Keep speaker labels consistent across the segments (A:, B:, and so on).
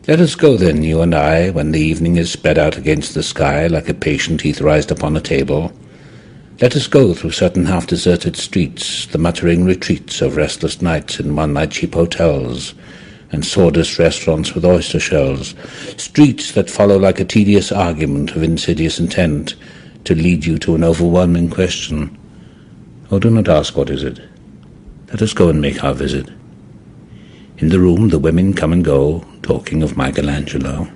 A: Let us go then, you and I, when the evening is spread out against the sky like a patient etherized upon a table. Let us go through certain half-deserted streets, the muttering retreats of restless nights in one-night cheap hotels, and sawdust restaurants with oyster shells, streets that follow like a tedious argument of insidious intent to lead you to an overwhelming question. Oh, do not ask what is it. Let us go and make our visit. In the room the women come and go, talking of Michelangelo.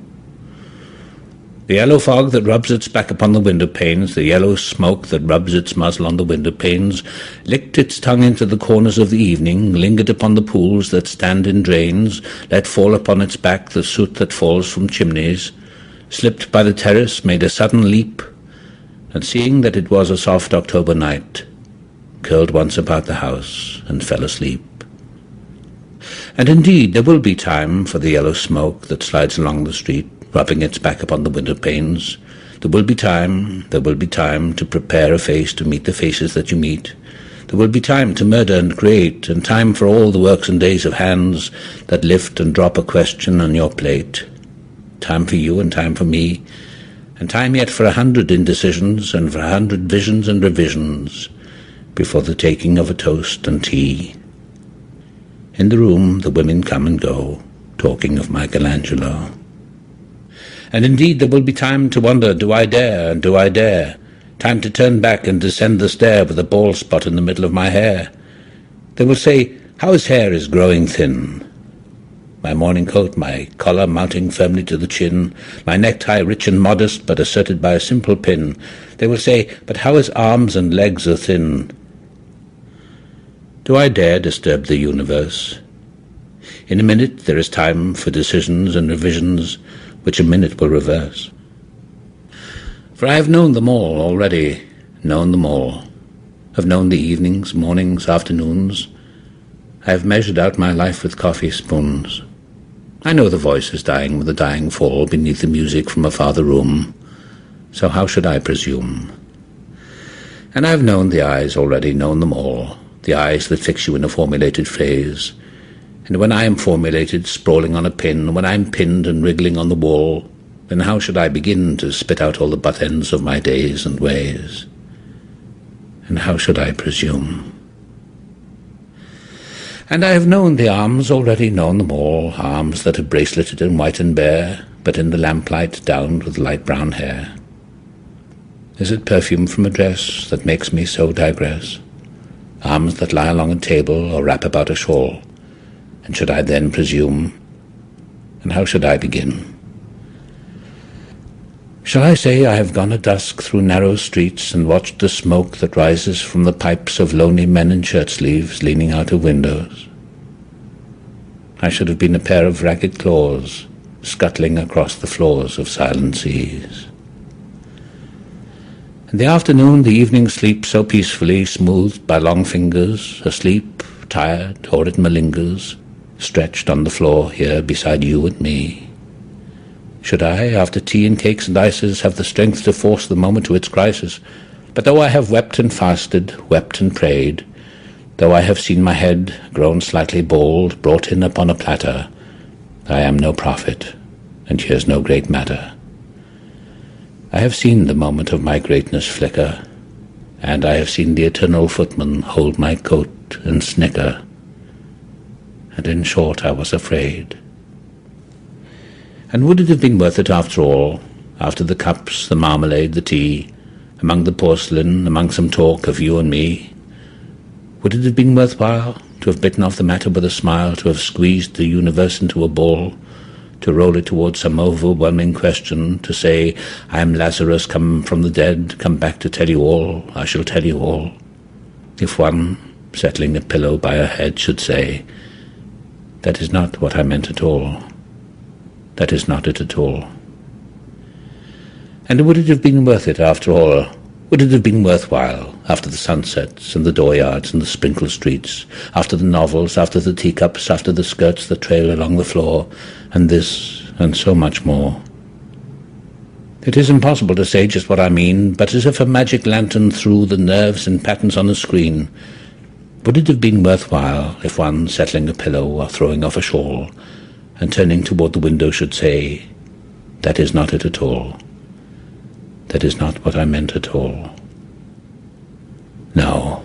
A: The yellow fog that rubs its back upon the window panes, the yellow smoke that rubs its muzzle on the window panes, licked its tongue into the corners of the evening, lingered upon the pools that stand in drains, let fall upon its back the soot that falls from chimneys, slipped by the terrace, made a sudden leap, and seeing that it was a soft October night, curled once about the house and fell asleep. And indeed there will be time for the yellow smoke that slides along the street, rubbing its back upon the window panes. There will be time to prepare a face to meet the faces that you meet. There will be time to murder and create, and time for all the works and days of hands that lift and drop a question on your plate. Time for you and time for me, and time yet for 100 indecisions and for 100 visions and revisions before the taking of a toast and tea. In the room the women come and go, talking of Michelangelo. And indeed there will be time to wonder, do I dare, and do I dare? Time to turn back and descend the stair with a bald spot in the middle of my hair. They will say, how his hair is growing thin. My morning coat, my collar mounting firmly to the chin, my necktie rich and modest but asserted by a simple pin. They will say, but how his arms and legs are thin. Do I dare disturb the universe? In a minute there is time for decisions and revisions, which a minute will reverse. For I have known them all already, known them all. Have known the evenings, mornings, afternoons. I have measured out my life with coffee spoons. I know the voices dying with a dying fall beneath the music from a farther room, so how should I presume? And I have known the eyes already, known them all, the eyes that fix you in a formulated phrase. And when I am formulated, sprawling on a pin, when I am pinned and wriggling on the wall, then how should I begin to spit out all the butt ends of my days and ways? And how should I presume? And I have known the arms already, known them all, arms that are braceleted and white and bare, but in the lamplight downed with light brown hair. Is it perfume from a dress that makes me so digress? Arms that lie along a table or wrap about a shawl, and should I then presume? And how should I begin? Shall I say I have gone at dusk through narrow streets and watched the smoke that rises from the pipes of lonely men in shirt-sleeves leaning out of windows? I should have been a pair of ragged claws scuttling across the floors of silent seas. In the afternoon the evening sleeps so peacefully, smoothed by long fingers, asleep, tired, or it malingers, stretched on the floor here beside you and me. Should I, after tea and cakes and ices, have the strength to force the moment to its crisis? But though I have wept and fasted, wept and prayed, though I have seen my head, grown slightly bald, brought in upon a platter, I am no prophet, and here's no great matter. I have seen the moment of my greatness flicker, and I have seen the eternal footman hold my coat and snicker, and in short I was afraid. And would it have been worth it after all, after the cups, the marmalade, the tea, among the porcelain, among some talk of you and me? Would it have been worthwhile to have bitten off the matter with a smile, to have squeezed the universe into a ball, to roll it towards some overwhelming question, to say, I am Lazarus come from the dead, come back to tell you all, I shall tell you all? If one, settling a pillow by her head, should say, that is not what I meant at all. That is not it at all. And would it have been worth it after all? Would it have been worthwhile after the sunsets and the dooryards and the sprinkled streets, after the novels, after the teacups, after the skirts that trail along the floor, and this and so much more? It is impossible to say just what I mean, but as if a magic lantern threw the nerves and patterns on the screen, would it have been worthwhile if one, settling a pillow or throwing off a shawl, and turning toward the window should say, "That is not it at all. That is not what I meant at all. No,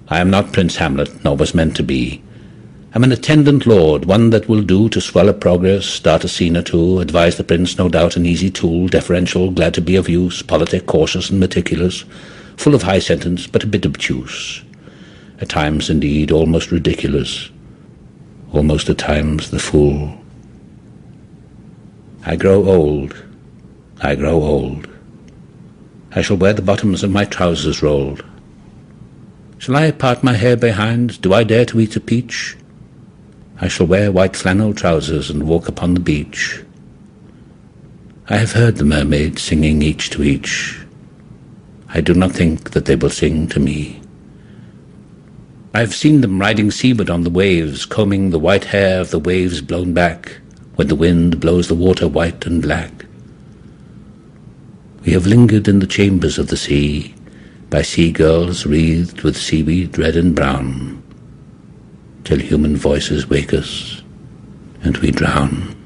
A: I am not Prince Hamlet, nor was meant to be. I'm an attendant lord, one that will do to swell a progress, start a scene or two, advise the prince, no doubt an easy tool, deferential, glad to be of use, politic, cautious and meticulous, full of high sentence, but a bit obtuse. At times, indeed, almost ridiculous, almost at times the fool. I grow old, I grow old. I shall wear the bottoms of my trousers rolled. Shall I part my hair behind? Do I dare to eat a peach? I shall wear white flannel trousers and walk upon the beach. I have heard the mermaids singing each to each. I do not think that they will sing to me. I have seen them riding seaward on the waves, combing the white hair of the waves blown back, when the wind blows the water white and black. We have lingered in the chambers of the sea, by sea-girls wreathed with seaweed red and brown, till human voices wake us, and we drown.